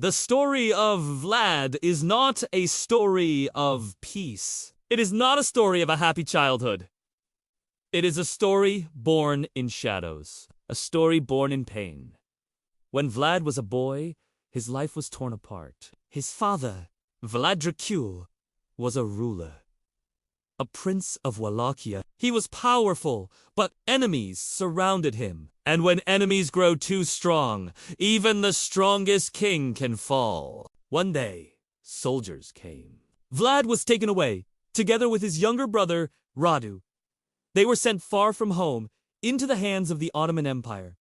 The story of Vlad is not a story of peace. It is not a story of a happy childhood. It is a story born in shadows, a story born in pain. When Vlad was a boy, his life was torn apart. His father, Vlad Dracula, was a ruler, a Prince of Wallachia. He was powerful, but enemies surrounded him. And when enemies grow too strong, even the strongest king can fall. One day, soldiers came. Vlad was taken away, together with his younger brother, Radu. They were sent far from home, into the hands of the Ottoman Empire.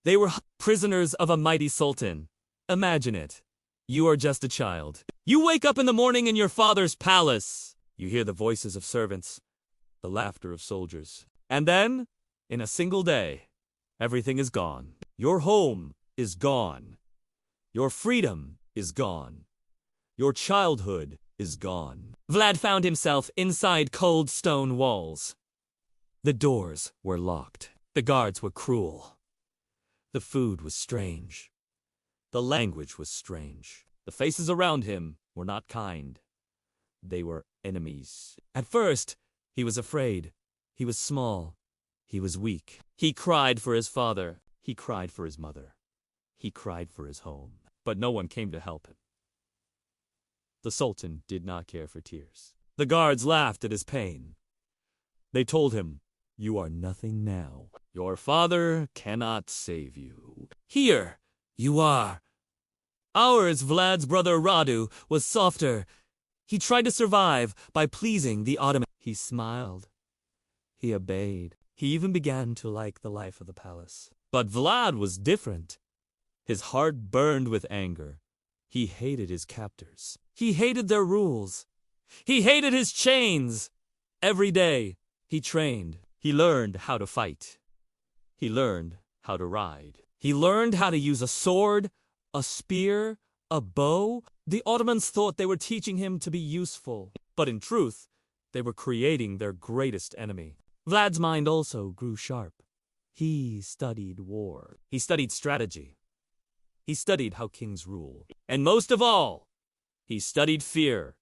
They were prisoners of a mighty sultan. Imagine it. You are just a child. You wake up in the morning in your father's palace. You hear the voices of servants, the laughter of soldiers. And then, in a single day, everything is gone. Your home is gone. Your freedom is gone. Your childhood is gone. Vlad found himself inside cold stone walls. The doors were locked. The guards were cruel. The food was strange. The language was strange. The faces around him were not kind. They were enemies. At first, he was afraid. He was small. He was weak. He cried for his father. He cried for his mother. He cried for his home. But no one came to help him. The Sultan did not care for tears. The guards laughed at his pain. They told him, "You are nothing now. Your father cannot save you. Here you are." Ours, Vlad's brother Radu, was softer. He tried to survive by pleasing the Ottoman. He smiled. He obeyed. He even began to like the life of the palace. But Vlad was different. His heart burned with anger. He hated his captors. He hated their rules. He hated his chains. Every day, he trained. He learned how to fight. He learned how to ride. He learned how to use a sword, a spear, a bow. The Ottomans thought they were teaching him to be useful. But in truth, they were creating their greatest enemy. Vlad's mind also grew sharp. He studied war. He studied strategy. He studied how kings rule. And most of all, he studied fear.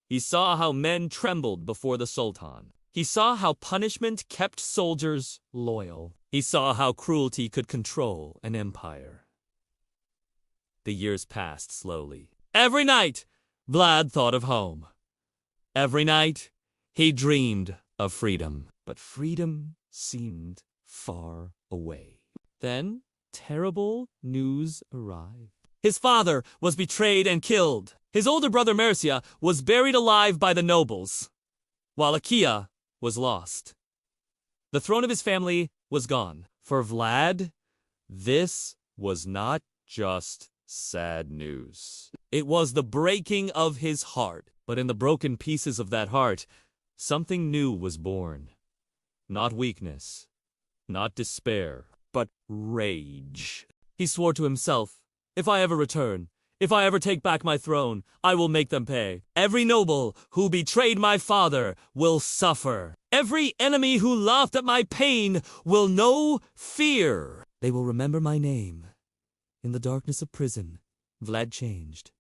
He saw how men trembled before the Sultan. He saw how punishment kept soldiers loyal. He saw how cruelty could control an empire. The years passed slowly. Every night, Vlad thought of home. Every night, he dreamed of freedom. But freedom seemed far away. Then, terrible news arrived. His father was betrayed and killed. His older brother Mircea was buried alive by the nobles. Wallachia was lost. The throne of his family was gone. For Vlad, this was not just sad news. It was the breaking of his heart. But in the broken pieces of that heart, something new was born. Not weakness, not despair, but rage. He swore to himself, "If I ever return, if I ever take back my throne, I will make them pay. Every noble who betrayed my father will suffer. Every enemy who laughed at my pain will know fear. They will remember my name." In the darkness of prison, Vlad changed.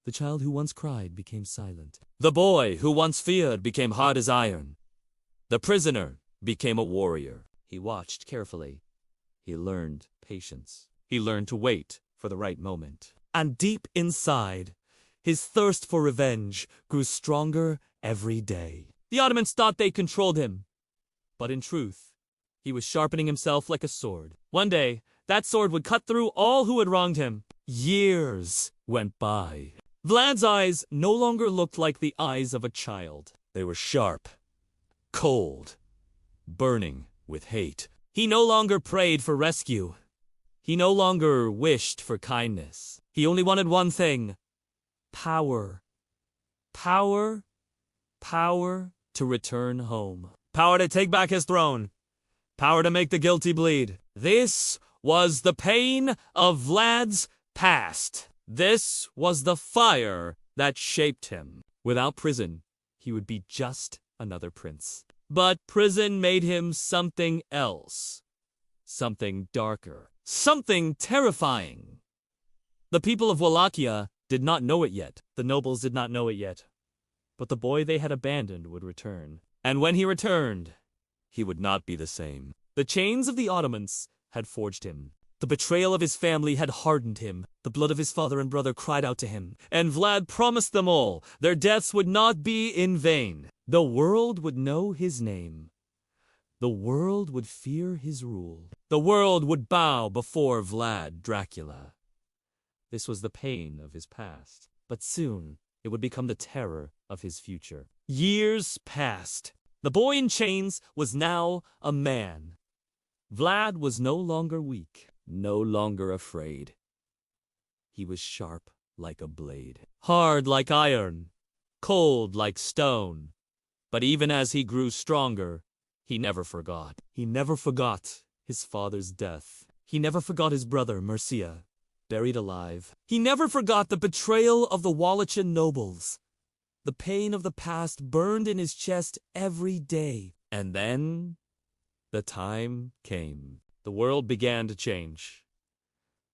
The child who once cried became silent. The boy who once feared became hard as iron. The prisoner became a warrior. He watched carefully. He learned patience. He learned to wait for the right moment. And deep inside, his thirst for revenge grew stronger every day. The Ottomans thought they controlled him. But in truth, he was sharpening himself like a sword. One day, that sword would cut through all who had wronged him. Years went by. Vlad's eyes no longer looked like the eyes of a child. They were sharp, cold, burning with hate. He no longer prayed for rescue. He no longer wished for kindness. He only wanted one thing: power. Power. Power to return home. Power to take back his throne. Power to make the guilty bleed. This was the pain of Vlad's past. This was the fire that shaped him. Without prison, he would be just another prince. But prison made him something else. Something darker. Something terrifying. The people of Wallachia did not know it yet. The nobles did not know it yet. But the boy they had abandoned would return. And when he returned, he would not be the same. The chains of the Ottomans had forged him. The betrayal of his family had hardened him. The blood of his father and brother cried out to him. And Vlad promised them all their deaths would not be in vain. The world would know his name. The world would fear his rule. The world would bow before Vlad Dracula. This was the pain of his past. But soon, it would become the terror of his future. Years passed. The boy in chains was now a man. Vlad was no longer weak, no longer afraid. He was sharp like a blade, hard like iron, cold like stone. But even as he grew stronger, he never forgot. He never forgot his father's death. He never forgot his brother, Mircea, buried alive. He never forgot the betrayal of the Wallachia nobles. The pain of the past burned in his chest every day. And then the time came. The world began to change.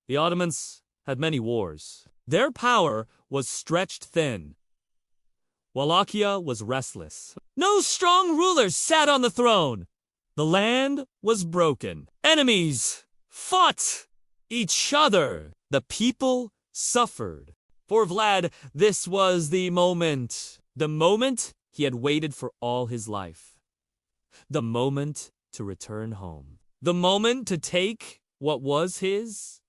The Ottomans had many wars. Their power was stretched thin. Wallachia was restless. No strong rulers sat on the throne. The land was broken. Enemies fought each other. The people suffered. For Vlad, this was the moment he had waited for all his life. The moment to return home. The moment to take what was his.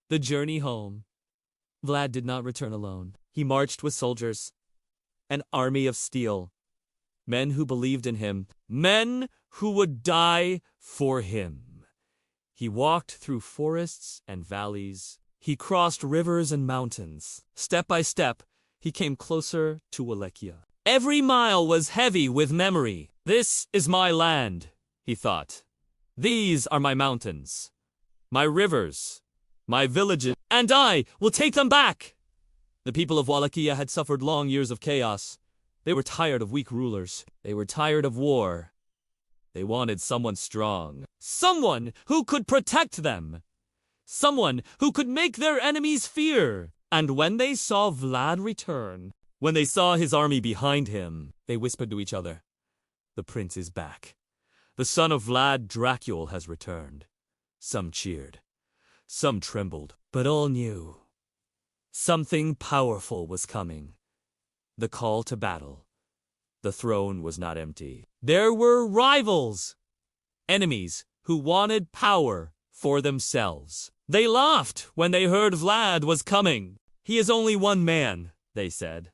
The journey home. Vlad did not return alone. He marched with soldiers, an army of steel, men who believed in him, men who would die for him. He walked through forests and valleys. He crossed rivers and mountains. Step by step, he came closer to Wallachia. Every mile was heavy with memory. This is my land, he thought. These are my mountains, my rivers, my villages, and I will take them back. The people of Wallachia had suffered long years of chaos. They were tired of weak rulers. They were tired of war. They wanted someone strong, someone who could protect them. Someone who could make their enemies fear. And when they saw Vlad return, when they saw his army behind him, they whispered to each other, "The prince is back. The son of Vlad Dracula has returned." Some cheered. Some trembled. But all knew something powerful was coming. The call to battle. The throne was not empty. There were rivals. Enemies who wanted power for themselves. They laughed when they heard Vlad was coming. "He is only one man," they said.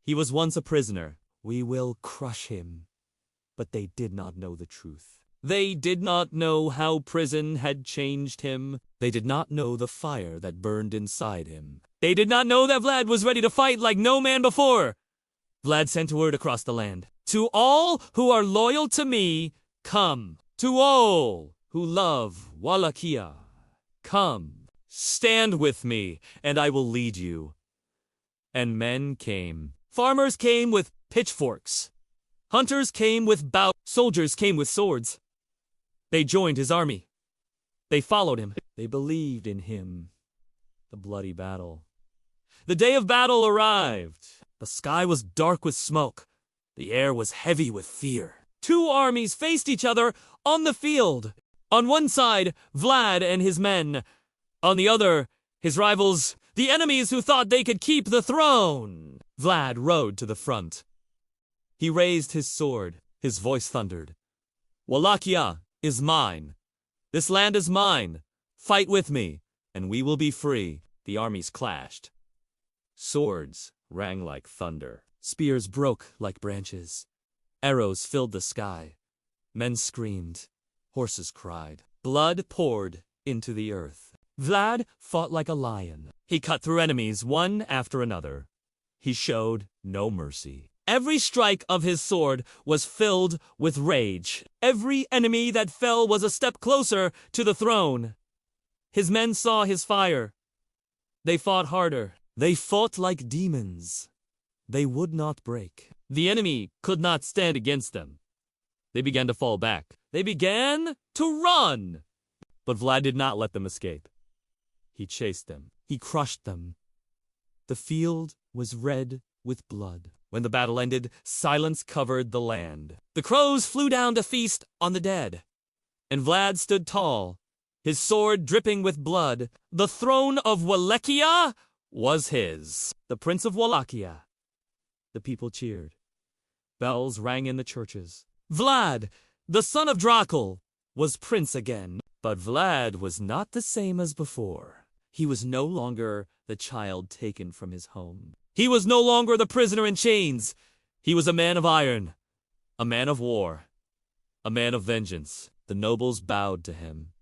"He was once a prisoner. We will crush him." But they did not know the truth. They did not know how prison had changed him. They did not know the fire that burned inside him. They did not know that Vlad was ready to fight like no man before. Vlad sent word across the land. "To all who are loyal to me, come. To all who love Wallachia, come. Stand with me, and I will lead you." And men came. Farmers came with pitchforks. Hunters came with bows. Soldiers came with swords. They joined his army. They followed him. They believed in him. The bloody battle. The day of battle arrived. The sky was dark with smoke. The air was heavy with fear. Two armies faced each other on the field. On one side, Vlad and his men. On the other, his rivals, the enemies who thought they could keep the throne. Vlad rode to the front. He raised his sword. His voice thundered. "Wallachia is mine. This land is mine. Fight with me, and we will be free." The armies clashed. Swords rang like thunder. Spears broke like branches. Arrows filled the sky. Men screamed. Horses cried. Blood poured into the earth. Vlad fought like a lion. He cut through enemies one after another. He showed no mercy. Every strike of his sword was filled with rage. Every enemy that fell was a step closer to the throne. His men saw his fire. They fought harder. They fought like demons. They would not break. The enemy could not stand against them. They began to fall back. They began to run. But Vlad did not let them escape. He chased them. He crushed them. The field was red with blood. When the battle ended, silence covered the land. The crows flew down to feast on the dead. And Vlad stood tall, his sword dripping with blood. The throne of Wallachia was his. The Prince of Wallachia. The people cheered. Bells rang in the churches. Vlad, the son of Dracula, was prince again. But Vlad was not the same as before. He was no longer the child taken from his home. He was no longer the prisoner in chains. He was a man of iron, a man of war, a man of vengeance. The nobles bowed to him.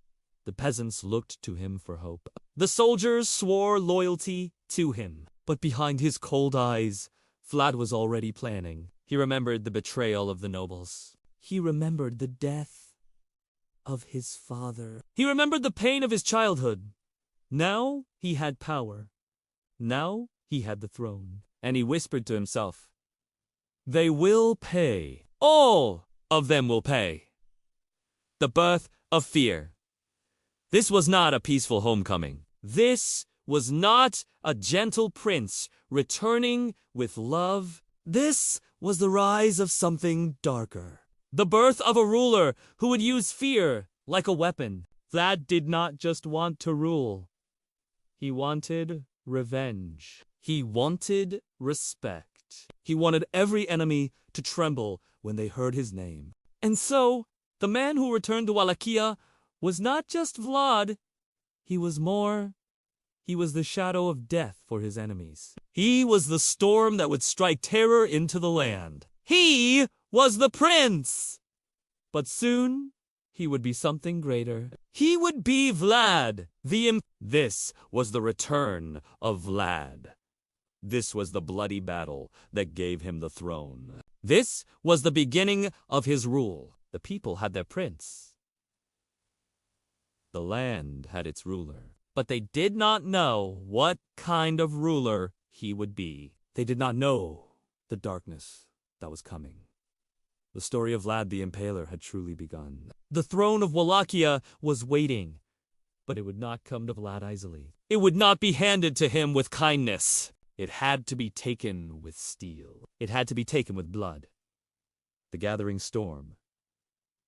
The peasants looked to him for hope. The soldiers swore loyalty to him. But behind his cold eyes, Vlad was already planning. He remembered the betrayal of the nobles. He remembered the death of his father. He remembered the pain of his childhood. Now he had power. Now he had the throne. And he whispered to himself, "They will pay. All of them will pay." The birth of fear. This was not a peaceful homecoming. This was not a gentle prince returning with love. This was the rise of something darker. The birth of a ruler who would use fear like a weapon. Vlad did not just want to rule. He wanted revenge. He wanted respect. He wanted every enemy to tremble when they heard his name. And so, the man who returned to Wallachia was not just Vlad. He was more. He was the shadow of death for his enemies. He was the storm that would strike terror into the land. He was the prince. But soon, he would be something greater. He would be Vlad the Impaler. This was the return of Vlad. This was the bloody battle that gave him the throne. This was the beginning of his rule. The people had their prince. The land had its ruler. But they did not know what kind of ruler he would be. They did not know the darkness that was coming. The story of Vlad the Impaler had truly begun. The throne of Wallachia was waiting, but it would not come to Vlad easily. It would not be handed to him with kindness. It had to be taken with steel. It had to be taken with blood. The gathering storm.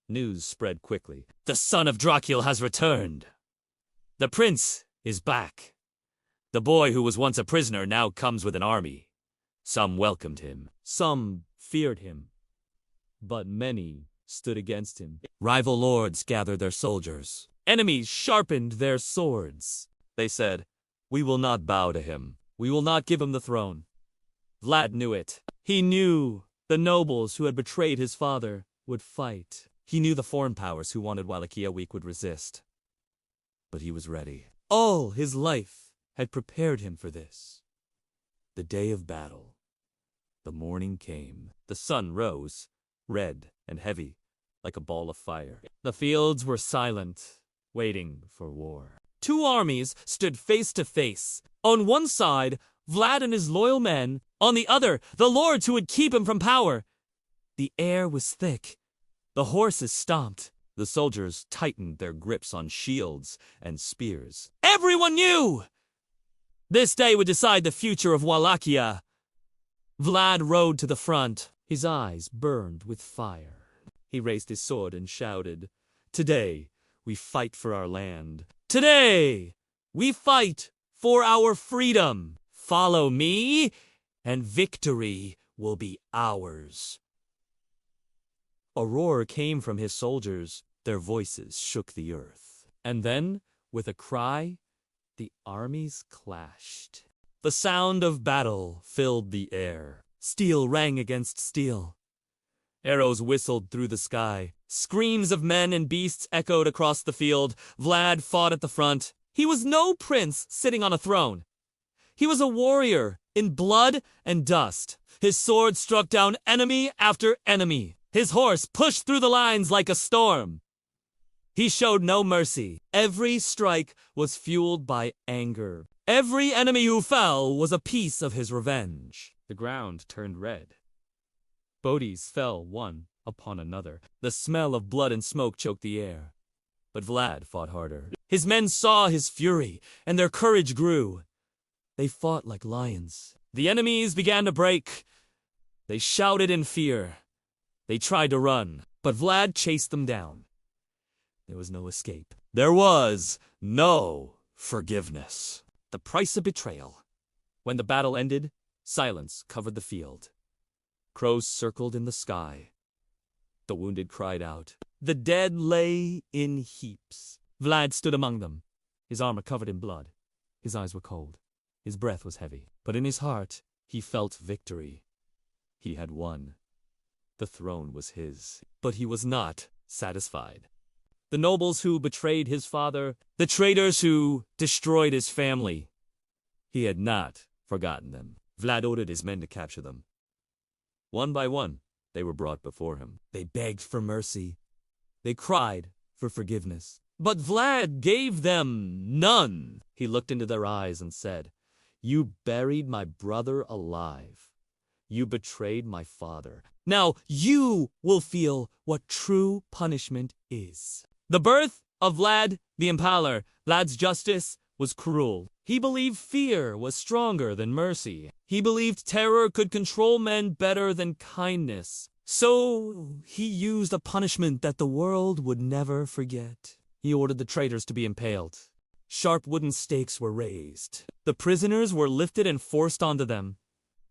News spread quickly. The son of Dracula has returned. The prince is back. The boy who was once a prisoner now comes with an army. Some welcomed him. Some feared him. But many stood against him. Rival lords gathered their soldiers. Enemies sharpened their swords. They said, "We will not bow to him. We will not give him the throne." Vlad knew it. He knew the nobles who had betrayed his father would fight. He knew the foreign powers who wanted Wallachia weak would resist. But he was ready. All his life had prepared him for this. The day of battle. The morning came. The sun rose, red and heavy, like a ball of fire. The fields were silent, waiting for war. Two armies stood face to face. On one side, Vlad and his loyal men. On the other, the lords who would keep him from power. The air was thick. The horses stomped. The soldiers tightened their grips on shields and spears. Everyone knew! This day would decide the future of Wallachia. Vlad rode to the front. His eyes burned with fire. He raised his sword and shouted, "Today, we fight for our land. Today, we fight for our freedom. Follow me, and victory will be ours." A roar came from his soldiers. Their voices shook the earth. And then, with a cry, the armies clashed. The sound of battle filled the air. Steel rang against steel. Arrows whistled through the sky. Screams of men and beasts echoed across the field. Vlad fought at the front. He was no prince sitting on a throne. He was a warrior in blood and dust. His sword struck down enemy after enemy. His horse pushed through the lines like a storm. He showed no mercy. Every strike was fueled by anger. Every enemy who fell was a piece of his revenge. The ground turned red. Bodies fell one upon another. The smell of blood and smoke choked the air. But Vlad fought harder. His men saw his fury, and their courage grew. They fought like lions. The enemies began to break. They shouted in fear. They tried to run, but Vlad chased them down. There was no escape. There was no forgiveness. The price of betrayal. When the battle ended, silence covered the field. Crows circled in the sky. The wounded cried out. The dead lay in heaps. Vlad stood among them, his armor covered in blood. His eyes were cold. His breath was heavy. But in his heart, he felt victory. He had won. The throne was his. But he was not satisfied. The nobles who betrayed his father, the traitors who destroyed his family, he had not forgotten them. Vlad ordered his men to capture them. One by one, they were brought before him. They begged for mercy. They cried for forgiveness. But Vlad gave them none. He looked into their eyes and said, "You buried my brother alive. You betrayed my father. Now you will feel what true punishment is." The birth of Vlad the Impaler, Vlad's justice, was cruel. He believed fear was stronger than mercy. He believed terror could control men better than kindness. So he used a punishment that the world would never forget. He ordered the traitors to be impaled. Sharp wooden stakes were raised. The prisoners were lifted and forced onto them.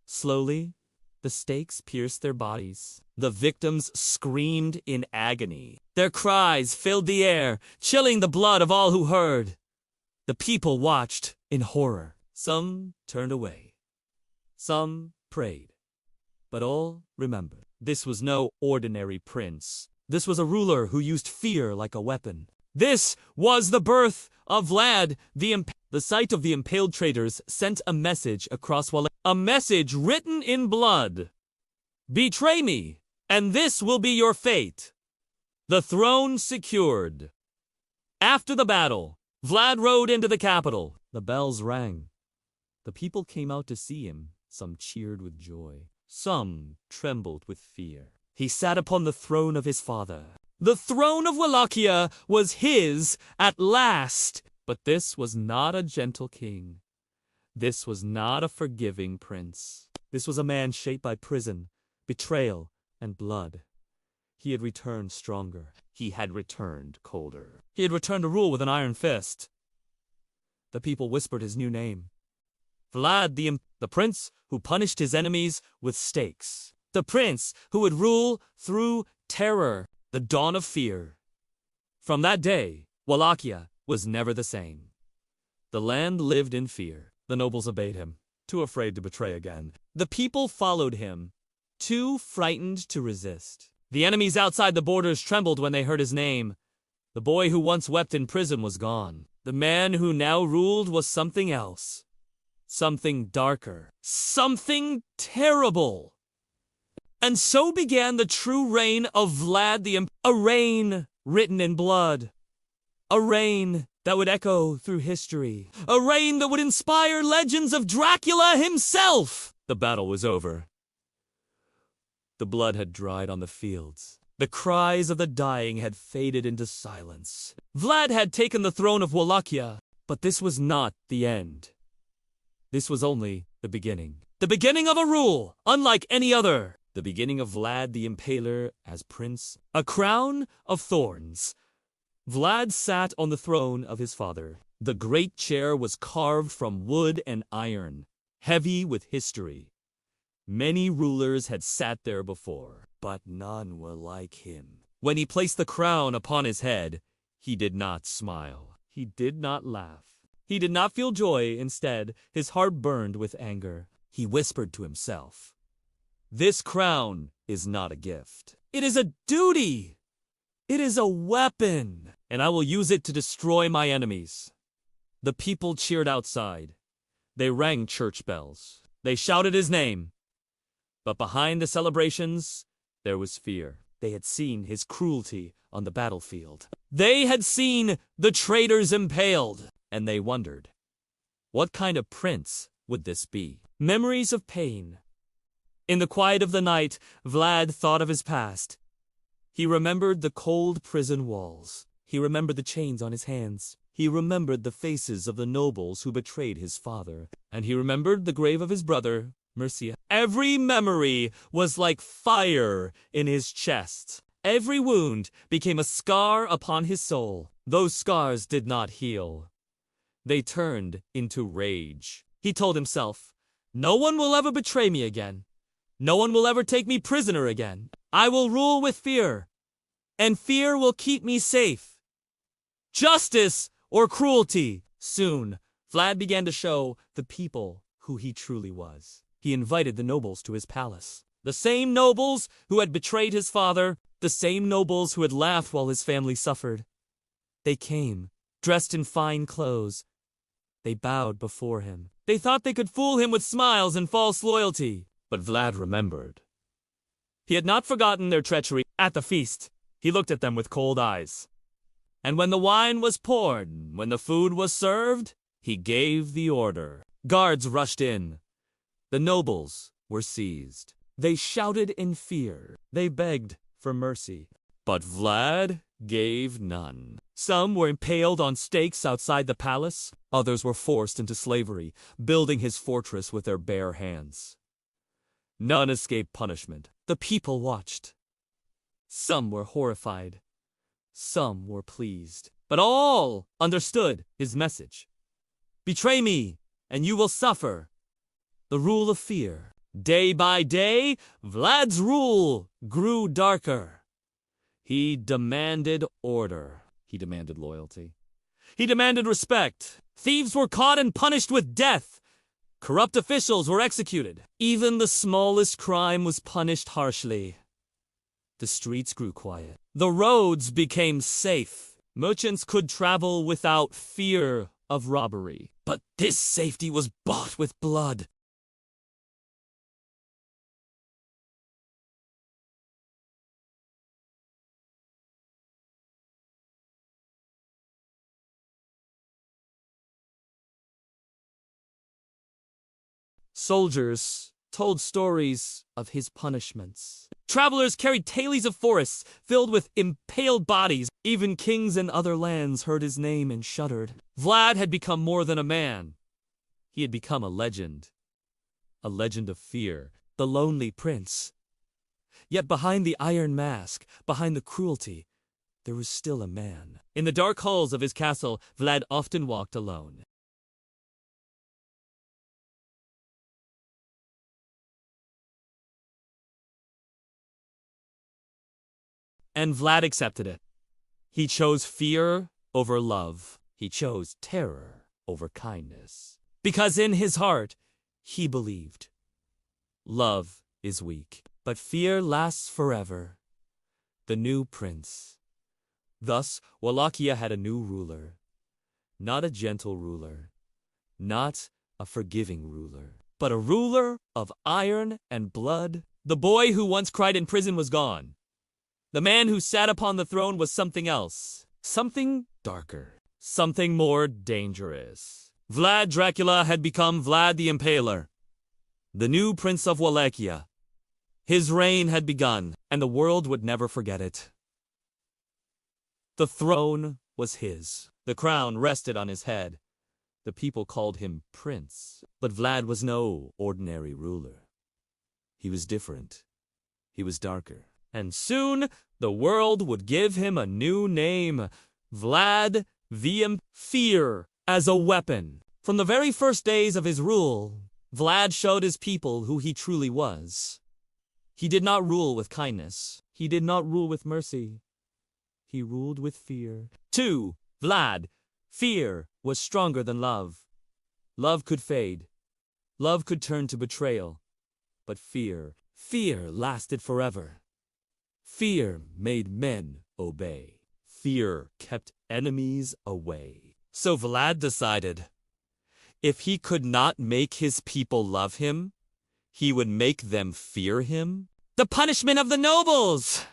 Slowly, the stakes pierced their bodies. The victims screamed in agony. Their cries filled the air, chilling the blood of all who heard. The people watched in horror. Some turned away. Some prayed. But all remembered. This was no ordinary prince. This was a ruler who used fear like a weapon. This was the birth of Vlad the Impaler. The sight of the impaled traitors sent a message across Wallachia. A message written in blood. Betray me, and this will be your fate. The throne secured. After the battle, Vlad rode into the capital. The bells rang. The people came out to see him. Some cheered with joy. Some trembled with fear. He sat upon the throne of his father. The throne of Wallachia was his at last. But this was not a gentle king. This was not a forgiving prince. This was a man shaped by prison, betrayal, and blood. He had returned stronger. He had returned colder. He had returned to rule with an iron fist. The people whispered his new name. Vlad the prince who punished his enemies with stakes. The prince who would rule through terror, the dawn of fear. From that day, Wallachia was never the same. The land lived in fear. The nobles obeyed him, too afraid to betray again. The people followed him, too frightened to resist. The enemies outside the borders trembled when they heard his name. The boy who once wept in prison was gone. The man who now ruled was something else. Something darker. Something terrible. And so began the true reign of Vlad the Impaler. A reign written in blood. A reign that would echo through history. A reign that would inspire legends of Dracula himself. The battle was over. The blood had dried on the fields. The cries of the dying had faded into silence. Vlad had taken the throne of Wallachia, but this was not the end. This was only the beginning. The beginning of a rule, unlike any other. The beginning of Vlad the Impaler as prince. A crown of thorns. Vlad sat on the throne of his father. The great chair was carved from wood and iron, heavy with history. Many rulers had sat there before, but none were like him. When he placed the crown upon his head, he did not smile. He did not laugh. He did not feel joy. Instead, his heart burned with anger. He whispered to himself, "This crown is not a gift. It is a duty. It is a weapon, and I will use it to destroy my enemies." The people cheered outside. They rang church bells. They shouted his name. But behind the celebrations, there was fear. They had seen his cruelty on the battlefield. They had seen the traitors impaled, and they wondered, what kind of prince would this be? Memories of pain. In the quiet of the night, Vlad thought of his past. He remembered the cold prison walls. He remembered the chains on his hands. He remembered the faces of the nobles who betrayed his father, and he remembered the grave of his brother, Mercia. Every memory was like fire in his chest. Every wound became a scar upon his soul. Those scars did not heal. They turned into rage. He told himself, "No one will ever betray me again. No one will ever take me prisoner again. I will rule with fear, and fear will keep me safe. Justice or cruelty." Soon, Vlad began to show the people who he truly was. He invited the nobles to his palace. The same nobles who had betrayed his father, the same nobles who had laughed while his family suffered. They came, dressed in fine clothes. They bowed before him. They thought they could fool him with smiles and false loyalty. But Vlad remembered. He had not forgotten their treachery. At the feast, he looked at them with cold eyes. And when the wine was poured, when the food was served, he gave the order. Guards rushed in. The nobles were seized. They shouted in fear. They begged for mercy. But Vlad gave none. Some were impaled on stakes outside the palace. Others were forced into slavery, building his fortress with their bare hands. None escaped punishment. The people watched. Some were horrified. Some were pleased. But all understood his message. Betray me, and you will suffer. The rule of fear. Day by day, Vlad's rule grew darker. He demanded order. He demanded loyalty. He demanded respect. Thieves were caught and punished with death. Corrupt officials were executed. Even the smallest crime was punished harshly. The streets grew quiet. The roads became safe. Merchants could travel without fear of robbery. But this safety was bought with blood. Soldiers told stories of his punishments. Travelers carried tales of forests filled with impaled bodies. Even kings in other lands heard his name and shuddered. Vlad had become more than a man. He had become a legend of fear, the lonely prince. Yet behind the iron mask, behind the cruelty, there was still a man. In the dark halls of his castle, Vlad often walked alone. And Vlad accepted it. He chose fear over love. He chose terror over kindness. Because in his heart, he believed. Love is weak, but fear lasts forever. The new prince. Thus, Wallachia had a new ruler. Not a gentle ruler. Not a forgiving ruler. But a ruler of iron and blood. The boy who once cried in prison was gone. The man who sat upon the throne was something else. Something darker. Something more dangerous. Vlad Dracula had become Vlad the Impaler, the new Prince of Wallachia. His reign had begun, and the world would never forget it. The throne was his. The crown rested on his head. The people called him Prince. But Vlad was no ordinary ruler. He was different. He was darker. And soon, the world would give him a new name, Vlad the Impaler. Fear as a weapon. From the very first days of his rule, Vlad showed his people who he truly was. He did not rule with kindness. He did not rule with mercy. He ruled with fear. To Vlad, fear was stronger than love. Love could fade. Love could turn to betrayal. But fear lasted forever. Fear made men obey. Fear kept enemies away. So Vlad decided, if he could not make his people love him, he would make them fear him. The punishment of the nobles!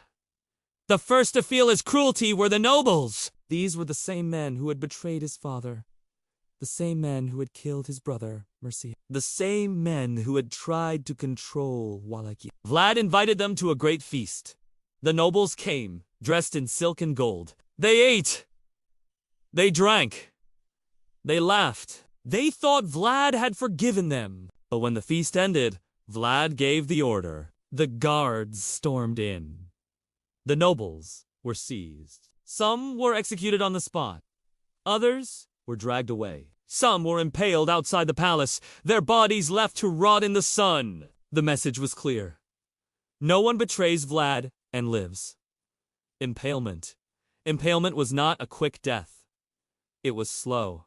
The first to feel his cruelty were the nobles. These were the same men who had betrayed his father. The same men who had killed his brother, Mercia. The same men who had tried to control Wallachia. Vlad invited them to a great feast. The nobles came, dressed in silk and gold. They ate. They drank. They laughed. They thought Vlad had forgiven them. But when the feast ended, Vlad gave the order. The guards stormed in. The nobles were seized. Some were executed on the spot. Others were dragged away. Some were impaled outside the palace, their bodies left to rot in the sun. The message was clear. No one betrays Vlad and lives. Impalement. Impalement was not a quick death. It was slow.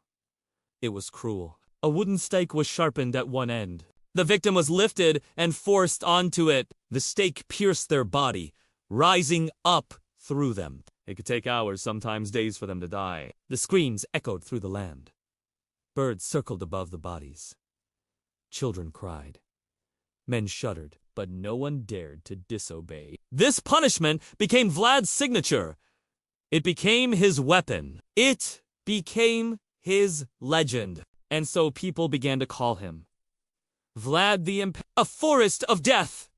It was cruel. A wooden stake was sharpened at one end. The victim was lifted and forced onto it. The stake pierced their body, rising up through them. It could take hours, sometimes days, for them to die. The screams echoed through the land. Birds circled above the bodies. Children cried. Men shuddered, but no one dared to disobey. This punishment became Vlad's signature. It became his weapon. It became his legend. And so people began to call him Vlad the Impaler, a forest of death.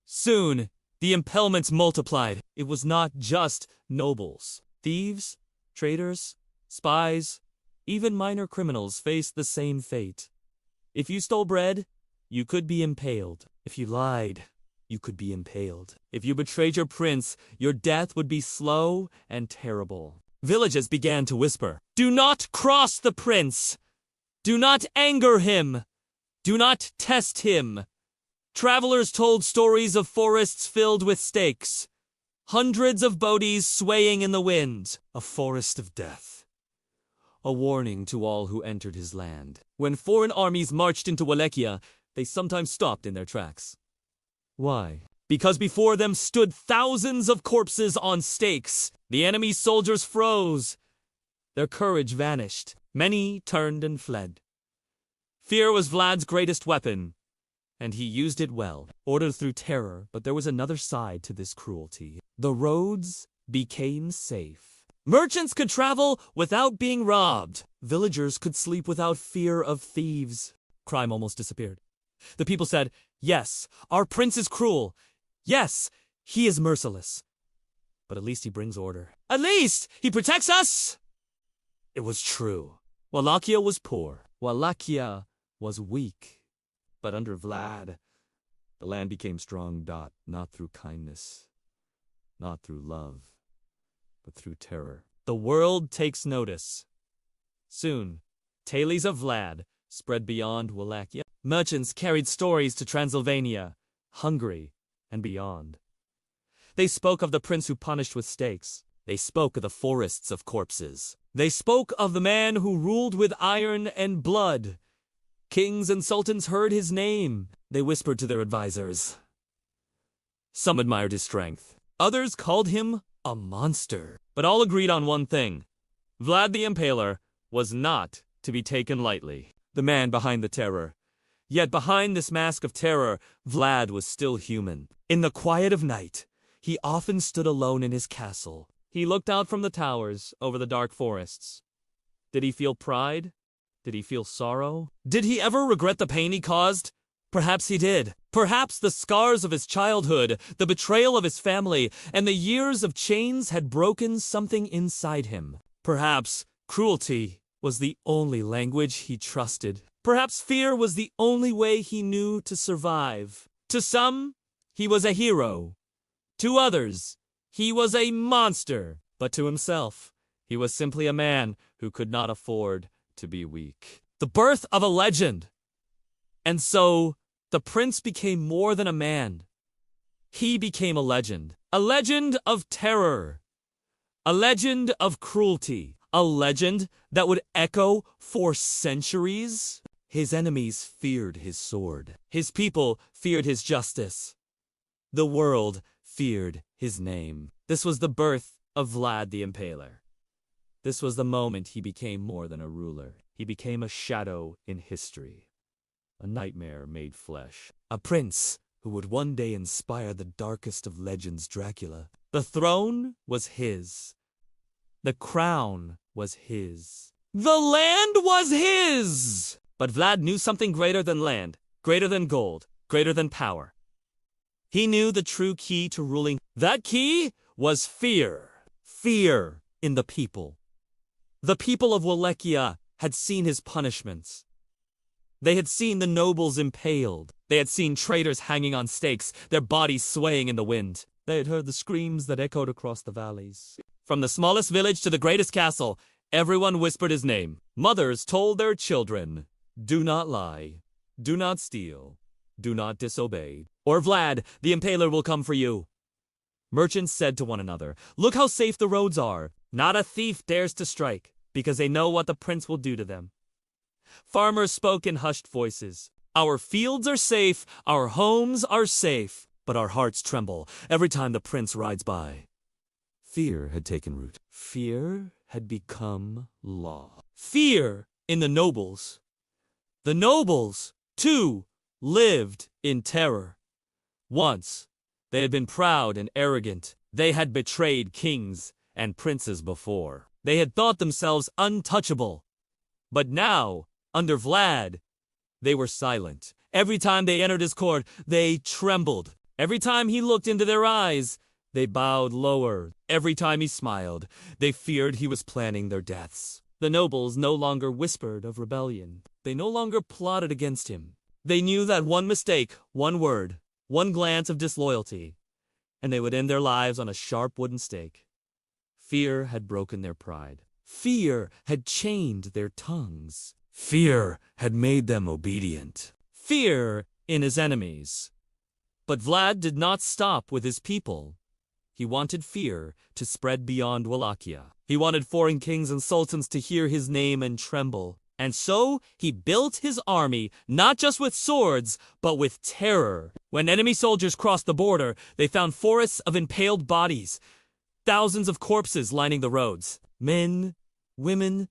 Soon, the impalements multiplied. It was not just nobles. Thieves, traitors, spies, even minor criminals faced the same fate. If you stole bread, you could be impaled. If you lied, you could be impaled. If you betrayed your prince, your death would be slow and terrible. Villages began to whisper, "Do not cross the prince! Do not anger him! Do not test him!" Travelers told stories of forests filled with stakes, hundreds of bodies swaying in the wind. A forest of death. A warning to all who entered his land. When foreign armies marched into Wallachia, they sometimes stopped in their tracks. Why? Because before them stood thousands of corpses on stakes. The enemy's soldiers froze. Their courage vanished. Many turned and fled. Fear was Vlad's greatest weapon, and he used it well. Ordered through terror, but there was another side to this cruelty. The roads became safe. Merchants could travel without being robbed. Villagers could sleep without fear of thieves. Crime almost disappeared. The people said, "Yes, our prince is cruel. Yes, he is merciless. But at least he brings order. At least he protects us!" It was true. Wallachia was poor. Wallachia was weak. But under Vlad, the land became strong, not through kindness, not through love, but through terror. The world takes notice. Soon, tales of Vlad spread beyond Wallachia. Merchants carried stories to Transylvania, Hungary, and beyond. They spoke of the prince who punished with stakes. They spoke of the forests of corpses. They spoke of the man who ruled with iron and blood. Kings and sultans heard his name. They whispered to their advisors. Some admired his strength. Others called him a monster. But all agreed on one thing. Vlad the Impaler was not to be taken lightly. The man behind the terror. Yet behind this mask of terror, Vlad was still human. In the quiet of night, he often stood alone in his castle. He looked out from the towers over the dark forests. Did he feel pride? Did he feel sorrow? Did he ever regret the pain he caused? Perhaps he did. Perhaps the scars of his childhood, the betrayal of his family, and the years of chains had broken something inside him. Perhaps cruelty was the only language he trusted. Perhaps fear was the only way he knew to survive. To some, he was a hero. To others, he was a monster. But to himself, he was simply a man who could not afford to be weak. The birth of a legend. And so, the prince became more than a man. He became a legend. A legend of terror. A legend of cruelty. A legend that would echo for centuries. His enemies feared his sword. His people feared his justice. The world feared his name. This was the birth of Vlad the Impaler. This was the moment he became more than a ruler. He became a shadow in history. A nightmare made flesh. A prince who would one day inspire the darkest of legends, Dracula. The throne was his. The crown was his. The land was his! But Vlad knew something greater than land, greater than gold, greater than power. He knew the true key to ruling. That key was fear. Fear in the people. The people of Wallachia had seen his punishments. They had seen the nobles impaled. They had seen traitors hanging on stakes, their bodies swaying in the wind. They had heard the screams that echoed across the valleys. From the smallest village to the greatest castle, everyone whispered his name. Mothers told their children, "Do not lie, do not steal, do not disobey, or Vlad the Impaler will come for you." Merchants said to one another, "Look how safe the roads are. Not a thief dares to strike, because they know what the prince will do to them." Farmers spoke in hushed voices. "Our fields are safe, our homes are safe, but our hearts tremble every time the prince rides by." Fear had taken root. Fear had become law. Fear in the nobles. The nobles, too, lived in terror. Once, they had been proud and arrogant. They had betrayed kings and princes before. They had thought themselves untouchable. But now, under Vlad, they were silent. Every time they entered his court, they trembled. Every time he looked into their eyes, they bowed lower. Every time he smiled, they feared he was planning their deaths. The nobles no longer whispered of rebellion. They no longer plotted against him. They knew that one mistake, one word, one glance of disloyalty, and they would end their lives on a sharp wooden stake. Fear had broken their pride. Fear had chained their tongues. Fear had made them obedient. Fear in his enemies. But Vlad did not stop with his people. He wanted fear to spread beyond Wallachia. He wanted foreign kings and sultans to hear his name and tremble. And so he built his army not just with swords, but with terror. When enemy soldiers crossed the border, they found forests of impaled bodies, thousands of corpses lining the roads. Men, women,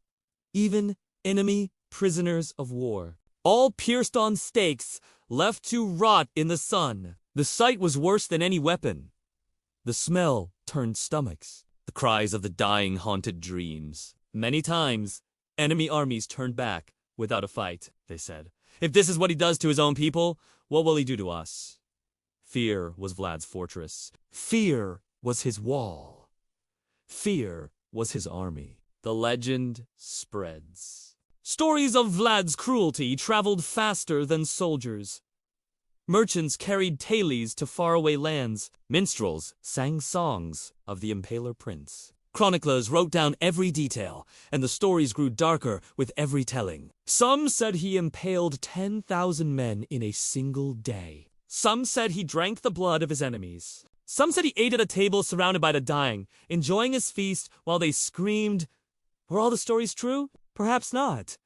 even enemy prisoners of war, all pierced on stakes, left to rot in the sun. The sight was worse than any weapon. The smell turned stomachs. The cries of the dying haunted dreams. Many times, enemy armies turned back without a fight, they said. If this is what he does to his own people, what will he do to us? Fear was Vlad's fortress. Fear was his wall. Fear was his army. The legend spreads. Stories of Vlad's cruelty traveled faster than soldiers. Merchants carried tailies to faraway lands. Minstrels sang songs of the Impaler Prince. Chroniclers wrote down every detail, and the stories grew darker with every telling. Some said he impaled 10,000 men in a single day. Some said he drank the blood of his enemies. Some said he ate at a table surrounded by the dying, enjoying his feast while they screamed. Were all the stories true? Perhaps not.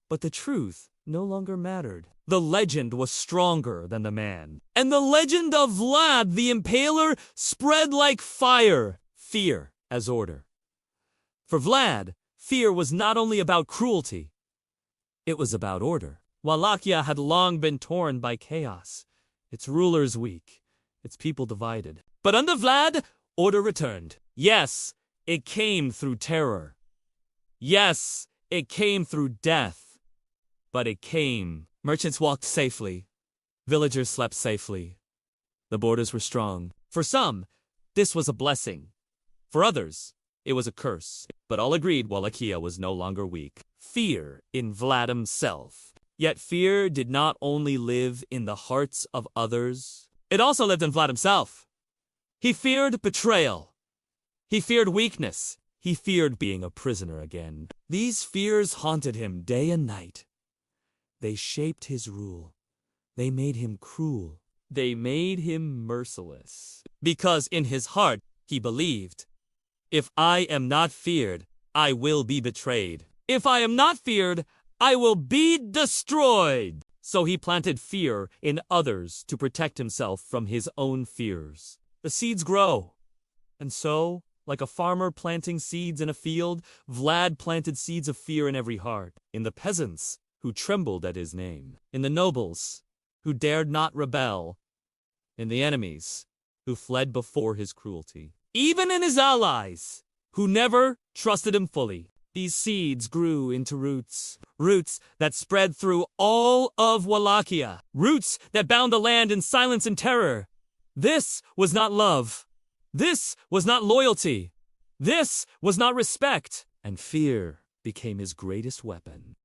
But the truth no longer mattered. The legend was stronger than the man. And the legend of Vlad the Impaler spread like fire. Fear as order. For Vlad, fear was not only about cruelty, it was about order. Wallachia had long been torn by chaos, its rulers weak, its people divided. But under Vlad, order returned. Yes, it came through terror. Yes, it came through death. But it came. Merchants walked safely. Villagers slept safely. The borders were strong. For some, this was a blessing. For others, it was a curse. But all agreed Wallachia was no longer weak. Fear in Vlad himself. Yet fear did not only live in the hearts of others, it also lived in Vlad himself. He feared betrayal. He feared weakness. He feared being a prisoner again. These fears haunted him day and night. They shaped his rule. They made him cruel. They made him merciless. Because in his heart, he believed, if I am not feared, I will be betrayed. If I am not feared, I will be destroyed. So he planted fear in others to protect himself from his own fears. The seeds grow. And so, like a farmer planting seeds in a field, Vlad planted seeds of fear in every heart. In the peasants, who trembled at his name. In the nobles, who dared not rebel. In the enemies, who fled before his cruelty. Even in his allies, who never trusted him fully. These seeds grew into roots. Roots that spread through all of Wallachia. Roots that bound the land in silence and terror. This was not love. This was not loyalty. This was not respect. and fear became his greatest weapon.